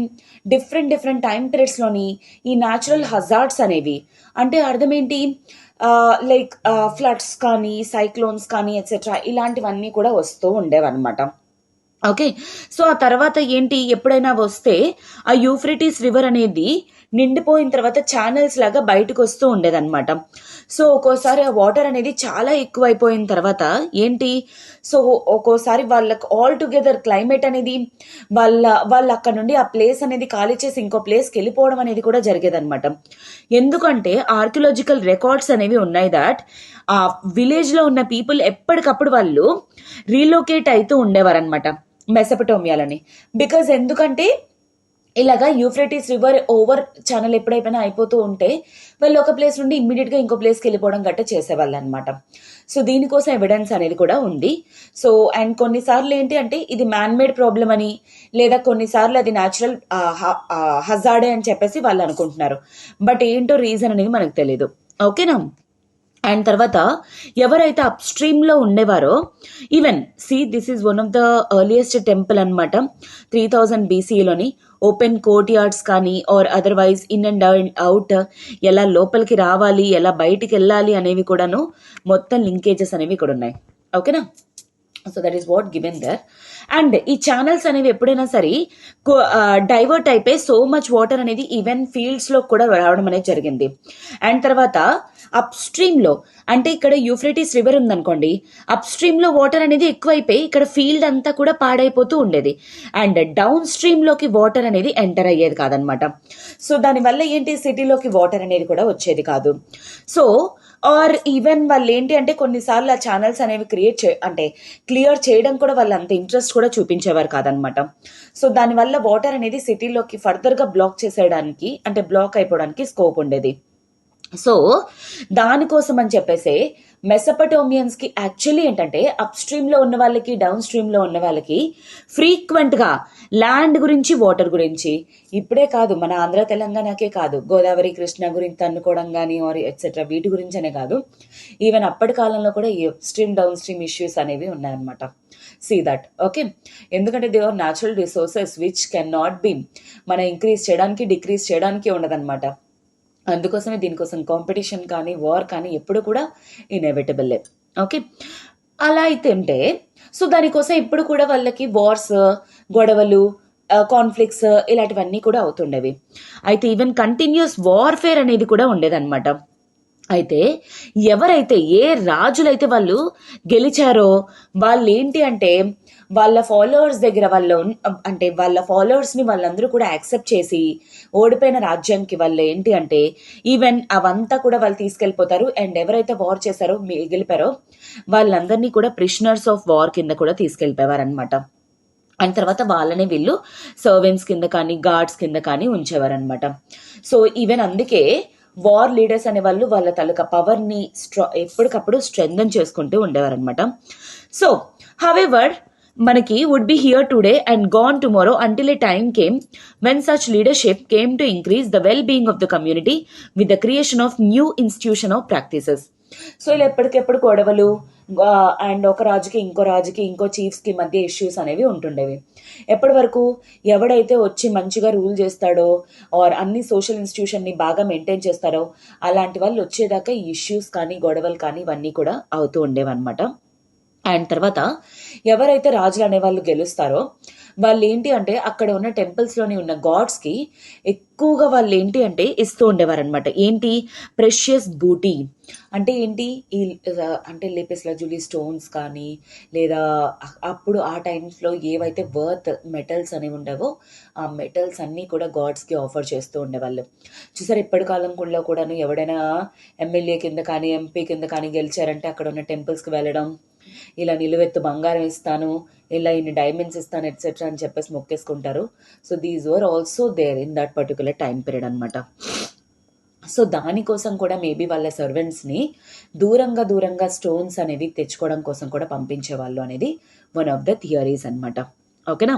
different time పీరియడ్స్లోని ఈ న్యాచురల్ హజార్డ్స్ అనేవి అంటే అర్థం ఏంటి? లైక్ ఫ్లడ్స్ కానీ సైక్లోన్స్ కానీ ఎట్సెట్రా ఇలాంటివన్నీ కూడా వస్తూ ఉండేవన్నమాట. ఓకే, సో ఆ తర్వాత ఏంటి, ఎప్పుడైనా వస్తే ఆ యూఫ్రటిస్ రివర్ అనేది నిండిపోయిన తర్వాత ఛానల్స్ లాగా బయటకు వస్తూ ఉండేదన్నమాట. సో ఒక్కోసారి ఆ వాటర్ అనేది చాలా ఎక్కువైపోయిన తర్వాత ఏంటి, సో ఒక్కోసారి వాళ్ళకి ఆల్ టుగెదర్ క్లైమేట్ అనేది వాళ్ళు అక్కడ నుండి ఆ ప్లేస్ అనేది ఖాళీ చేసి ఇంకో ప్లేస్కి వెళ్ళిపోవడం అనేది కూడా జరిగేదన్నమాట. ఎందుకంటే ఆర్కియలాజికల్ రికార్డ్స్ అనేవి ఉన్నాయి దట్ ఆ విలేజ్లో ఉన్న పీపుల్ ఎప్పటికప్పుడు వాళ్ళు రీలొకేట్ అవుతూ ఉండేవారు అనమాట మెసపటోమియాలని. బికాజ్ ఎందుకంటే ఇలాగా యూఫ్రటిస్ రివర్ ఓవర్ ఛానల్ ఎప్పుడైనా అయిపోతూ ఉంటే వాళ్ళు ఒక ప్లేస్ నుండి ఇమ్మీడియట్గా ఇంకో ప్లేస్కి వెళ్ళిపోవడం గట్ట చేసేవాళ్ళు అనమాట. సో దీనికోసం ఎవిడెన్స్ అనేది కూడా ఉంది. సో అండ్ కొన్నిసార్లు ఏంటి అంటే ఇది మ్యాన్ మేడ్ ప్రాబ్లం అని, లేదా కొన్నిసార్లు అది న్యాచురల్ హజార్డే అని చెప్పేసి వాళ్ళు అనుకుంటున్నారు. బట్ ఏంటో రీజన్ అనేది మనకు తెలియదు. ఓకేనా? అండ్ తర్వాత ఎవరైతే అప్ స్ట్రీమ్లో ఉండేవారో even this is one of the earliest temple అనమాట. 3000 BCEలోని ఓపెన్ కోర్ట్ యార్డ్స్ కానీ or otherwise in and out ఎలా లోపలికి రావాలి, ఎలా బయటికి వెళ్ళాలి అనేవి కూడాను మొత్తం లింకేజెస్ అనేవి ఇక్కడ ఉన్నాయి. ఓకేనా? So that is what given there. And ఈ ఛానల్స్ అనేవి ఎప్పుడైనా సరే డైవర్ట్ అయిపోయి సో మచ్ వాటర్ అనేది ఈవెన్ ఫీల్డ్స్లో కూడా రావడం అనేది జరిగింది. అండ్ తర్వాత అప్ స్ట్రీమ్లో అంటే ఇక్కడ యూఫ్రటిస్ రివర్ ఉందనుకోండి, అప్ స్ట్రీమ్లో వాటర్ అనేది ఎక్కువైపోయి ఇక్కడ ఫీల్డ్ అంతా కూడా పాడైపోతూ ఉండేది. అండ్ డౌన్ స్ట్రీమ్లోకి వాటర్ అనేది ఎంటర్ అయ్యేది కాదనమాట. సో దానివల్ల ఏంటి, సిటీలోకి వాటర్ అనేది కూడా వచ్చేది కాదు. సో ఆర్ ఈవెన్ వాళ్ళు ఏంటి అంటే కొన్నిసార్లు ఆ ఛానల్స్ అనేవి క్లియర్ చేయడం కూడా వాళ్ళు అంత ఇంట్రెస్ట్ కూడా చూపించేవారు కాదనమాట. సో దానివల్ల వాటర్ అనేది సిటీలోకి ఫర్దర్గా బ్లాక్ అయిపోవడానికి స్కోప్ ఉండేది. సో దానికోసం అని చెప్పేసి మెసపటోమియన్స్ కి యాక్చువల్లీ ఏంటంటే అప్ స్ట్రీమ్ లో ఉన్న వాళ్ళకి డౌన్ స్ట్రీమ్ లో ఉన్న వాళ్ళకి ఫ్రీక్వెంట్ గా ల్యాండ్ గురించి, వాటర్ గురించి, ఇప్పుడే కాదు మన ఆంధ్ర తెలంగాణకే కాదు, గోదావరి కృష్ణ గురించి అనుకోవడం కానీ ఆర్ ఎట్సెట్రా వీటి గురించనే కాదు, ఈవెన్ అప్పటి కాలంలో కూడా ఈ upstream downstream issues అనేవి ఉన్నాయన్నమాట. See that. ఓకే, ఎందుకంటే they are natural resources which can not be మన ఇంక్రీజ్ చేయడానికి డిక్రీజ్ చేయడానికి ఉండదన్నమాట. అందుకోసమే దీనికోసం కాంపిటీషన్ కానీ వార్ కానీ ఎప్పుడు కూడా ఇన్ఎవిటబుల్. ఓకే, అలా అయితే ఉంటే సో దానికోసం ఇప్పుడు కూడా వాళ్ళకి వార్స్, గొడవలు, కాన్ఫ్లిక్ట్స్ ఇలాంటివన్నీ కూడా అవుతుండేవి. అయితే ఈవెన్ కంటిన్యూస్ వార్ఫేర్ అనేది కూడా ఉండేదన్నమాట. అయితే ఎవరైతే ఏ రాజులైతే వాళ్ళు గెలిచారో వాళ్ళు ఏంటి అంటే వాళ్ళ ఫాలోవర్స్ దగ్గర వాళ్ళ ఫాలోవర్స్ని వాళ్ళందరూ కూడా యాక్సెప్ట్ చేసి ఓడిపోయిన రాజ్యానికి వాళ్ళు ఏంటి అంటే ఈవెన్ అవంతా కూడా వాళ్ళు తీసుకెళ్ళిపోతారు. అండ్ ఎవరైతే వార్ చేశారో గెలిపారో వాళ్ళందరినీ కూడా ప్రిజనర్స్ ఆఫ్ వార్ కింద కూడా తీసుకెళ్ళిపోయారు అనమాట. అండ్ తర్వాత వాళ్ళనే వీళ్ళు సర్వెంట్స్ కింద కానీ గార్డ్స్ కింద కానీ ఉంచేవారు అనమాట. సో ఈవెన్ అందుకే వార్ లీడర్స్ అనే వాళ్ళు వాళ్ళ తాలూకా పవర్ని ఎప్పటికప్పుడు స్ట్రెంథన్ చేసుకుంటూ ఉండేవారు అనమాట. సో హవెవర్ మనకి would be here today and gone tomorrow until a time came when such leadership came to increase the well being of the community with the creation of new institution of practices. So ఇలా ఎప్పటికెప్పుడు గొడవలు and ఒక రాజుకి ఇంకో చీఫ్స్కి మధ్య issues అనేవి ఉంటుండేవి. ఎప్పటి వరకు ఎవడైతే వచ్చి మంచిగా రూల్ చేస్తాడో ఆర్ అన్ని సోషల్ ఇన్స్టిట్యూషన్ని బాగా మెయింటైన్ చేస్తారో అలాంటి వాళ్ళు వచ్చేదాకా ఈ ఇష్యూస్ కానీ గొడవలు కానీ ఇవన్నీ కూడా అవుతూ ఉండేవన్నమాట. అండ్ తర్వాత ఎవరైతే రాజులు అనేవాళ్ళు గెలుస్తారో వాళ్ళు ఏంటి అంటే అక్కడ ఉన్న టెంపుల్స్లోని ఉన్న గాడ్స్కి ఎక్కువగా వాళ్ళు ఏంటి అంటే ఇస్తూ ఉండేవారనమాట. ఏంటి? ప్రెషియస్ బూటీ అంటే ఏంటి? ఈ అంటే లేపిస్ లజూలి స్టోన్స్ కానీ లేదా అప్పుడు ఆ టైమ్స్లో ఏవైతే వర్త్ మెటల్స్ అనేవి ఉండేవో ఆ మెటల్స్ అన్నీ కూడా గాడ్స్కి ఆఫర్ చేస్తూ ఉండేవాళ్ళు. చూసారు ఇప్పటి కాలంలో కూడాను ఎవడైనా ఎమ్మెల్యే కింద కానీ ఎంపీ కింద కానీ గెలిచారంటే అక్కడ ఉన్న టెంపుల్స్కి వెళ్ళడం, ఇలా నిలువెత్తు బంగారం ఇస్తాను, ఇలా ఇన్ని డైమండ్స్ ఇస్తాను ఎట్సెట్రా అని చెప్పేసి మొక్కేసుకుంటారు. So these were also there in that particular time period అనమాట. సో దానికోసం కూడా మేబీ వాళ్ళ సర్వెంట్స్ని దూరంగా స్టోన్స్ అనేవి తెచ్చుకోవడం కోసం కూడా పంపించేవాళ్ళు అనేది వన్ ఆఫ్ ద థియరీస్ అనమాట. ఓకేనా?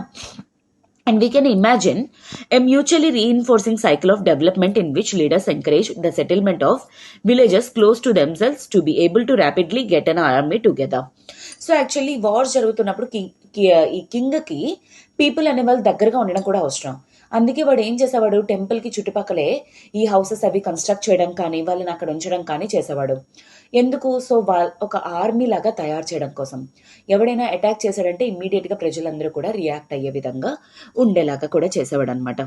And we can imagine a mutually reinforcing cycle of development in which leaders encourage the settlement of villages close to themselves to be able to rapidly get an army together. So actually wars జరుగుతున్నప్పుడు ఈ కింగ్కి people అనే వాళ్ళు దగ్గరగా ఉండడం కూడా అవసరం. అందుకే వాడు ఏం చేసేవాడు, టెంపుల్కి చుట్టుపక్కలే ఈ హౌసెస్ అవి కన్స్ట్రక్ట్ చేయడం కానీ వాళ్ళని అక్కడ ఉంచడం కానీ చేసేవాడు. ఎందుకు? సో ఒక ఆర్మీ లాగా తయారు చేయడం కోసం. ఎవడైనా అటాక్ చేశాడంటే ఇమ్మీడియట్గా ప్రజలందరూ కూడా రియాక్ట్ అయ్యే విధంగా ఉండేలాగా కూడా చేసేవాడు అనమాట.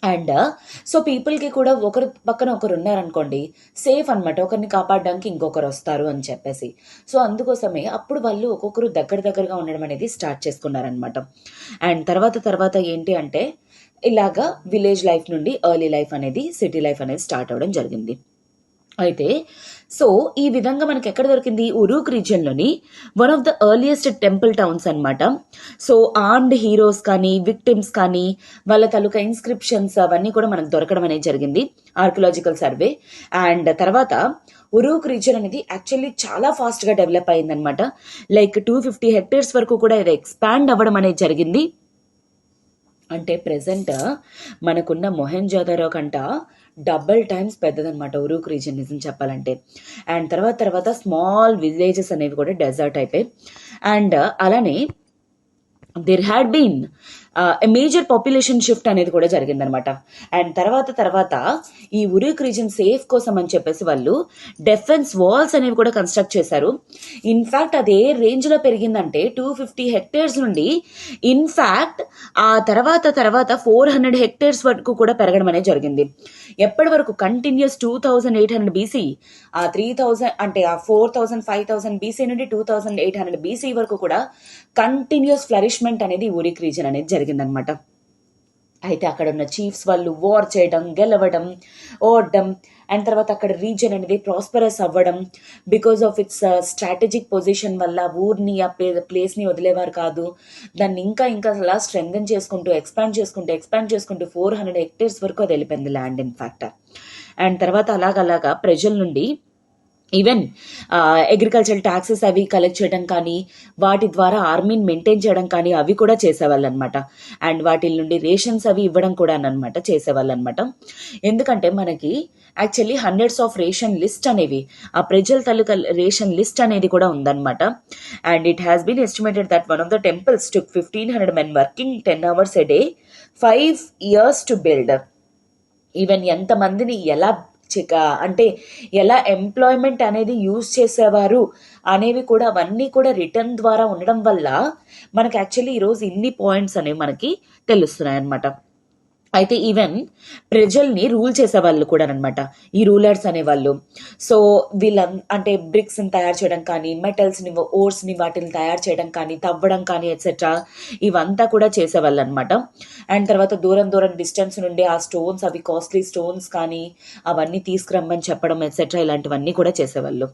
అండ్ సో పీపుల్కి కూడా ఒకరి పక్కన ఒకరు ఉన్నారనుకోండి సేఫ్ అనమాట, ఒకరిని కాపాడడానికి ఇంకొకరు వస్తారు అని చెప్పేసి. సో అందుకోసమే అప్పుడు వాళ్ళు ఒక్కొక్కరు దగ్గరగా ఉండడం అనేది స్టార్ట్ చేసుకున్నారనమాట. అండ్ తర్వాత ఏంటి అంటే ఇలాగా విలేజ్ లైఫ్ నుండి ఎర్లీ లైఫ్ అనేది సిటీ లైఫ్ అనేది స్టార్ట్ అవ్వడం జరిగింది. అయితే సో ఈ విధంగా మనకి ఎక్కడ దొరికింది? ఉరూక్ రీజియన్లోని one of the earliest temple towns అనమాట. సో ఆర్మ్డ్ హీరోస్ కానీ విక్టిమ్స్ కానీ వాళ్ళ తాలూకా ఇన్స్క్రిప్షన్స్ అవన్నీ కూడా మనకు దొరకడం అనేది జరిగింది ఆర్కియలాజికల్ సర్వే. అండ్ తర్వాత ఉరూక్ రీజియన్ అనేది యాక్చువల్లీ చాలా ఫాస్ట్గా డెవలప్ అయిందనమాట. లైక్ 250 హెక్టేర్స్ వరకు కూడా ఇది ఎక్స్పాండ్ అవ్వడం అనేది జరిగింది. అంటే ప్రెసెంట్ మనకున్న మొహెంజోదారో కంట డబుల్ టైమ్స్ పెద్దదనమాట ఉరూక్ రీజియన్ నిజం చెప్పాలంటే. అండ్ తర్వాత స్మాల్ విలేజెస్ అనేవి కూడా డెజర్ట్ అయిపోయి అండ్ అలానే there had been major population shift అనేది కూడా జరిగిందనమాట. అండ్ తర్వాత ఈ ఉరూక్ రీజన్ సేఫ్ కోసం అని చెప్పేసి వాళ్ళు డిఫెన్స్ వాల్స్ అనేవి కూడా కన్స్ట్రక్ట్ చేశారు. ఇన్ఫ్యాక్ట్ అది ఏ రేంజ్లో పెరిగిందంటే 250 హెక్టేర్స్ నుండి ఇన్ఫ్యాక్ట్ ఆ తర్వాత 400 హెక్టేర్స్ వరకు కూడా పెరగడం అనేది జరిగింది. ఎప్పటి వరకు? కంటిన్యూస్ 2800 బీసీ, ఆ 3000 అంటే ఆ 4000 5000 బీసీ నుండి 2800 బీసీ వరకు కూడా కంటిన్యూస్ ఫ్లరిష్మెంట్ అనేది ఉరూక్ రీజన్ అనేది జరిగిందనమాట. అయితే అక్కడ ఉన్న చీఫ్స్ వాళ్ళు వార్ చేయడం, గెలవడం, ఓడడం అండ్ తర్వాత అక్కడ రీజన్ అనేది ప్రాస్పరస్ అవ్వడం because of it's strategic position వల్ల ఊరిని ఆ ప్లేస్ని వదిలేవారు కాదు. దాన్ని ఇంకా అలా స్ట్రెంథెన్ చేసుకుంటూ ఎక్స్పాండ్ చేసుకుంటూ 400 హెక్టేర్స్ వరకు అది వెళ్ళిపోయింది ల్యాండ్ ఇన్ఫ్యాక్ట్. అండ్ తర్వాత అలాగా ప్రజల నుండి ఈవెన్ అగ్రికల్చరల్ ట్యాక్సెస్ అవి కలెక్ట్ చేయడం కానీ వాటి ద్వారా ఆర్మీని మెయింటైన్ చేయడం కానీ అవి కూడా చేసేవాళ్ళు అనమాట. అండ్ వాటి నుండి రేషన్స్ అవి ఇవ్వడం కూడా అనమాట చేసేవాళ్ళు అనమాట. ఎందుకంటే మనకి actually hundreds of ration list అనేవి ఆ ప్రజల తాలూకా రేషన్ లిస్ట్ అనేది కూడా ఉందన్నమాట. And it has been estimated that one of the temples took 1500 men working 10 hours a day 5 years to build. Even ఎంతమందిని అంటే ఎలా ఎంప్లాయ్మెంట్ అనేది యూజ్ చేసేవారు అనేవి కూడా అవన్నీ కూడా రిటర్న్ ద్వారా ఉండడం వల్ల మనకి యాక్చువల్లీ ఈరోజు ఇన్ని పాయింట్స్ అనేవి మనకి తెలుస్తున్నాయి అన్నమాట. అయితే ఈవెన్ ప్రజల్ని రూల్ చేసేవాళ్ళు కూడా అనమాట ఈ రూలర్స్ అనేవాళ్ళు. సో అంటే బ్రిక్స్ని తయారు చేయడం కానీ మెటల్స్ని ఓర్స్ని వాటిని తయారు చేయడం కానీ తవ్వడం కానీ ఎట్సెట్రా ఇవంతా కూడా చేసేవాళ్ళు అనమాట. అండ్ తర్వాత దూరం డిస్టెన్స్ నుండి ఆ స్టోన్స్ అవి కాస్ట్లీ స్టోన్స్ కానీ అవన్నీ తీసుకురమ్మని చెప్పడం ఎట్సెట్రా ఇలాంటివన్నీ కూడా చేసేవాళ్ళు.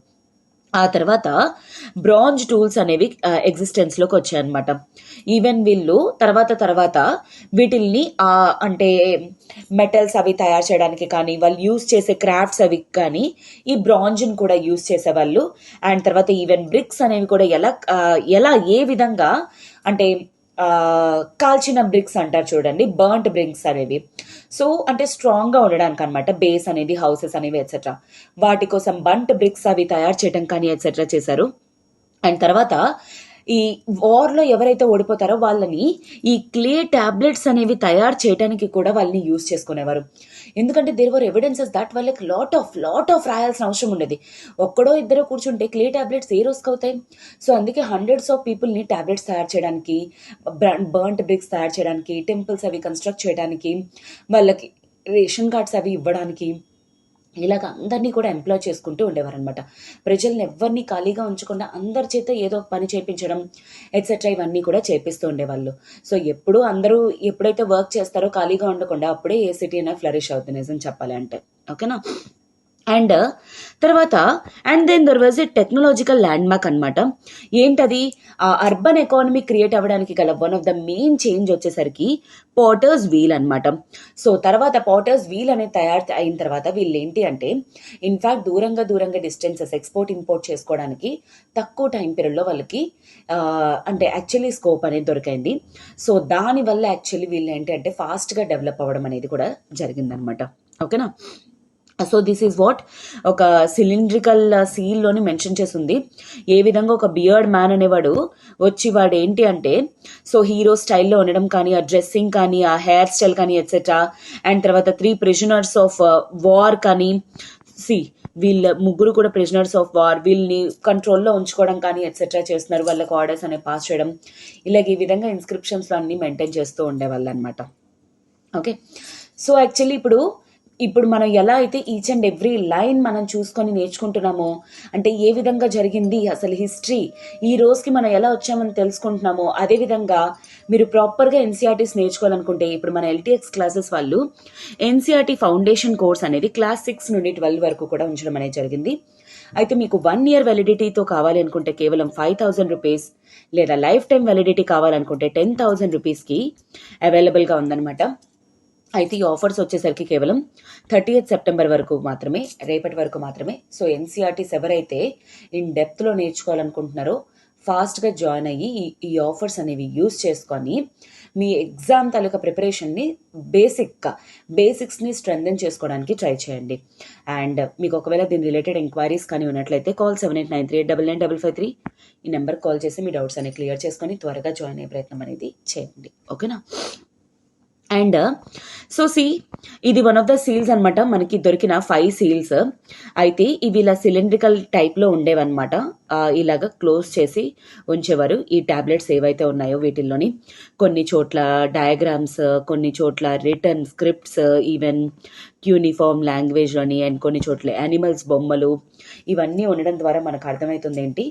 ఆ తర్వాత బ్రాంజ్ టూల్స్ అనేవి ఎగ్జిస్టెన్స్లోకి వచ్చాయన్నమాట. ఈవెన్ వీళ్ళు తర్వాత వీటిల్ని అంటే మెటల్స్ అవి తయారు చేయడానికి కానీ వాళ్ళు యూజ్ చేసే క్రాఫ్ట్స్ అవి కానీ ఈ బ్రాంజ్ని కూడా యూజ్ చేసేవాళ్ళు. అండ్ తర్వాత ఈవెన్ బ్రిక్స్ అనేవి కూడా ఎలా ఏ విధంగా అంటే కాల్చిన బ్రిక్స్ అంటారు చూడండి, బర్న్ట్ బ్రిక్స్ అనేవి. సో అంటే స్ట్రాంగ్గా ఉండడానికి అనమాట, బేస్ అనేది, హౌసెస్ అనేవి ఎట్సెట్రా. వాటి కోసం బంట్ బ్రిక్స్ అవి తయారు చేయడం కానీ ఎట్సెట్రా చేశారు. అండ్ తర్వాత ఈ వార్లో ఎవరైతే ఓడిపోతారో వాళ్ళని ఈ క్లే టాబ్లెట్స్ అనేవి తయారు చేయడానికి కూడా వాళ్ళని యూజ్ చేసుకునేవారు. ఎందుకంటే దేర్ వర్ ఎవిడెన్సెస్ దట్ వాళ్ళకి లాట్ ఆఫ్ రాయాల్సిన అవసరం ఉండేది. ఒక్కడో ఇద్దరు కూర్చుంటే క్లే టాబ్లెట్స్ ఏ రోజుకి అవుతాయి? సో అందుకే హండ్రెడ్స్ ఆఫ్ పీపుల్ని టాబ్లెట్స్ తయారు చేయడానికి, బర్న్ట్ బ్రిక్స్ తయారు చేయడానికి, టెంపుల్స్ అవి కన్స్ట్రక్ట్ చేయడానికి, వాళ్ళకి రేషన్ కార్డ్స్ అవి ఇవ్వడానికి, ఇలాగ అందరినీ కూడా ఎంప్లాయ్ చేసుకుంటూ ఉండేవారు అనమాట. ప్రజల్ని ఎవరిని ఖాళీగా ఉంచకుండా అందరి చేత ఏదో పని చేయించడం ఎట్సెట్రా ఇవన్నీ కూడా చేపిస్తూ ఉండేవాళ్ళు. సో ఎప్పుడు అందరూ ఎప్పుడైతే వర్క్ చేస్తారో ఖాళీగా ఉండకుండా అప్పుడే ఏ సిటీ అయినా ఫ్లరిష్ అవుతుంది, నిజం చెప్పాలి అంటే. ఓకేనా? అండ్ తర్వాత then there was a technological landmark అనమాట. ఏంటది? అర్బన్ ఎకానమీ క్రియేట్ అవ్వడానికి గల one of the main change వచ్చేసరికి పాటర్స్ వీల్ అనమాట. సో తర్వాత పాటర్స్ వీల్ అనేది తయారు అయిన తర్వాత వీళ్ళు ఏంటి అంటే ఇన్ఫ్యాక్ట్ దూరంగా డిస్టెన్సెస్ ఎక్స్పోర్ట్ ఇంపోర్ట్ చేసుకోవడానికి తక్కువ టైం పీరియడ్లో వాళ్ళకి అంటే యాక్చువల్లీ స్కోప్ అనేది దొరికింది. సో దానివల్ల యాక్చువల్లీ వీళ్ళు ఏంటి అంటే ఫాస్ట్గా డెవలప్ అవ్వడం అనేది కూడా జరిగిందనమాట. ఓకేనా? సో దిస్ ఈజ్ వాట్ ఒక సిలిండ్రికల్ సీల్లోని మెన్షన్ చేసింది. ఏ విధంగా ఒక బియర్డ్ మ్యాన్ అనేవాడు వచ్చి వాడు ఏంటి అంటే సో హీరో స్టైల్లో ఉండడం కానీ, ఆ డ్రెస్సింగ్ కానీ, ఆ హెయిర్ స్టైల్ కానీ ఎట్సెట్రా. అండ్ తర్వాత 3 ప్రిజనర్స్ ఆఫ్ వార్ కానీ, వీళ్ళ ముగ్గురు కూడా ప్రిజనర్స్ ఆఫ్ వార్, వీళ్ళని కంట్రోల్లో ఉంచుకోవడం కానీ ఎట్సెట్రా చేస్తున్నారు, వాళ్ళకి ఆర్డర్స్ అనేవి పాస్ చేయడం, ఇలాగ ఈ విధంగా ఇన్స్క్రిప్షన్స్లో అన్ని మెయింటైన్ చేస్తూ ఉండేవాళ్ళు అనమాట. ఓకే, సో యాక్చువల్లీ ఇప్పుడు మనం ఎలా అయితే ఈచ్ అండ్ ఎవ్రీ లైన్ మనం చూసుకొని నేర్చుకుంటున్నామో, అంటే ఏ విధంగా జరిగింది అసలు హిస్టరీ, ఈ రోజుకి మనం ఎలా వచ్చామని తెలుసుకుంటున్నామో, అదేవిధంగా మీరు ప్రాపర్గా ఎన్సీఆర్టీస్ నేర్చుకోవాలనుకుంటే ఇప్పుడు మన ఎల్టీఎక్స్ క్లాసెస్ వాళ్ళు ఎన్సీఆర్టీ ఫౌండేషన్ కోర్స్ అనేది క్లాస్ 6 నుండి 12 వరకు కూడా ఉంచడం అనేది జరిగింది. అయితే మీకు 1 year వ్యాలిడిటీతో కావాలి అనుకుంటే కేవలం 5,000 రూపీస్, లేదా లైఫ్ టైం వ్యాలిడిటీ కావాలనుకుంటే 10,000 రూపీస్కి అవైలబుల్గా ఉందన్నమాట. అయితే ఈ ఆఫర్స్ వచ్చేసరికి కేవలం 30th సెప్టెంబర్ వరకు మాత్రమే, రేపటి వరకు మాత్రమే. సో ఎన్సీఆర్టీస్ ఎవరైతే ఇన్ డెప్త్లో నేర్చుకోవాలనుకుంటున్నారో ఫాస్ట్గా జాయిన్ అయ్యి ఈ ఆఫర్స్ అనేవి యూజ్ చేసుకొని మీ ఎగ్జామ్ తాలూకా ప్రిపరేషన్ని బేసిక్స్ని స్ట్రెంథెన్ చేసుకోవడానికి ట్రై చేయండి. అండ్ మీకు ఒకవేళ దీని రిలేటెడ్ ఎంక్వైరీస్ కానీ ఉన్నట్లయితే కాల్ 7893899553 ఈ నెంబర్కి కాల్ చేసి మీ డౌట్స్ అనేవి క్లియర్ చేసుకొని త్వరగా జాయిన్ అయ్యే ప్రయత్నం అనేది చేయండి. ఓకేనా? అండ్ సో ఇది వన్ ఆఫ్ ద సీల్స్ అనమాట, మనకి దొరికిన 5 సీల్స్. అయితే ఇవి ఇలా సిలిండ్రికల్ టైప్లో ఉండేవన్నమాట, ఇలాగ క్లోజ్ చేసి ఉంచేవారు. ఈ టాబ్లెట్స్ ఏవైతే ఉన్నాయో వీటిల్లోని కొన్ని చోట్ల డయాగ్రామ్స్, కొన్ని చోట్ల రిటర్న్ స్క్రిప్ట్స్, ఈవెన్ యూనిఫామ్ లాంగ్వేజ్లోని, అండ్ కొన్ని చోట్ల యానిమల్స్ బొమ్మలు, ఇవన్నీ ఉండడం ద్వారా మనకు అర్థమవుతుంది ఏంటి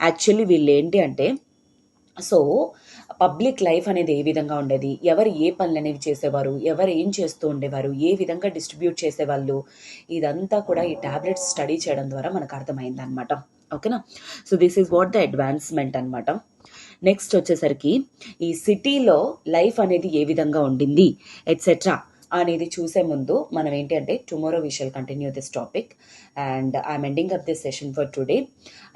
యాక్చువల్లీ వీళ్ళు ఏంటి అంటే సో పబ్లిక్ లైఫ్ అనేది ఏ విధంగా ఉండేది, ఎవరు ఏ పనులు అనేవి చేసేవారు, ఎవరు ఏం చేస్తూ ఉండేవారు, ఏ విధంగా డిస్ట్రిబ్యూట్ చేసేవాళ్ళు, ఇదంతా కూడా ఈ టాబ్లెట్స్ స్టడీ చేయడం ద్వారా మనకు అర్థమైంది అనమాట. ఓకేనా? So this is what the advancement అనమాట. నెక్స్ట్ వచ్చేసరికి ఈ సిటీలో లైఫ్ అనేది ఏ విధంగా ఉండింది ఎట్సెట్రా అనేది చూసే ముందు మనం ఏంటి అంటే tomorrow we shall continue this topic and I'm ending up this session for today.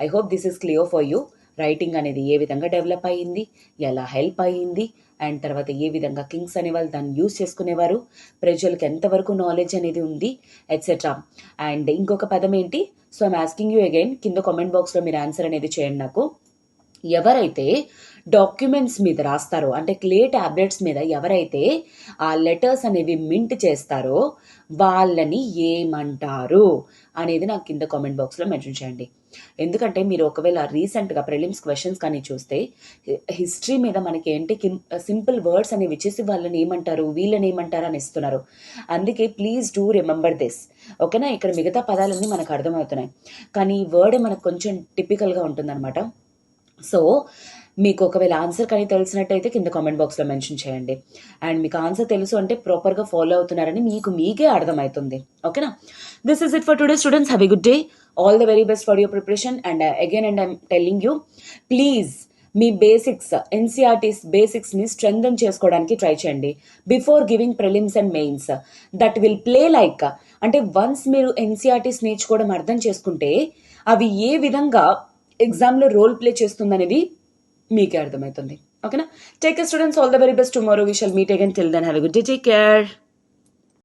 I hope this is clear for you. Writing అనేది ఏ విధంగా డెవలప్ అయ్యింది, ఎలా హెల్ప్ అయ్యింది, అండ్ తర్వాత ఏ విధంగా కింగ్స్ అనేవాళ్ళు దాన్ని యూజ్ చేసుకునేవారు, ప్రజలకు ఎంతవరకు నాలెడ్జ్ అనేది ఉంది ఎట్సెట్రా. అండ్ ఇంకొక పదం ఏంటి, so I'm asking you again, కింద కామెంట్ బాక్స్లో మీరు ఆన్సర్ అనేది చేయండి నాకు. ఎవరైతే డాక్యుమెంట్స్ మీద రాస్తారో, అంటే క్లే టాబ్లెట్స్ మీద ఎవరైతే ఆ లెటర్స్ అనేవి మింట్ చేస్తారో వాళ్ళని ఏమంటారు అనేది నాకు కింద కామెంట్ బాక్స్లో మెన్షన్ చేయండి. ఎందుకంటే మీరు ఒకవేళ రీసెంట్గా ప్రిలిమ్స్ క్వశ్చన్స్ కానీ చూస్తే హిస్టరీ మీద మనకి ఏంటి సింపుల్ వర్డ్స్ అనేవి ఇచ్చేసి వాళ్ళని ఏమంటారు, వీళ్ళని ఏమంటారు అని ఇస్తున్నారు. అందుకే ప్లీజ్ డూ రిమెంబర్ దిస్. ఓకేనా? ఇక్కడ మిగతా పదాలన్నీ మనకు అర్థమవుతున్నాయి, కానీ ఈ వర్డ్ మనకు కొంచెం టిపికల్గా ఉంటుందన్నమాట. సో మీకు ఒకవేళ ఆన్సర్ కానీ తెలిసినట్టయితే కింద కామెంట్ బాక్స్లో మెన్షన్ చేయండి. అండ్ మీకు ఆన్సర్ తెలుసు అంటే ప్రాపర్గా ఫాలో అవుతున్నారని మీకే అర్థమవుతుంది. ఓకేనా? This is it for today students. Have a good day. All the very best for your preparation. And again I'm telling you, please మీ బేసిక్స్, ఎన్సీఆర్టీస్ బేసిక్స్ని స్ట్రెంథెన్ చేసుకోవడానికి ట్రై చేయండి before giving prelims and mains. That will play like, అంటే once మీరు NCERTs నేర్చుకోవడం అర్థం చేసుకుంటే అవి ఏ విధంగా ఎగ్జామ్లో రోల్ ప్లే చేస్తుందనేది మీకే అర్థమవుతుంది. ఓకేనా? Take care students, all the very best. Tomorrow we shall meet again. Till then have a good day, take care.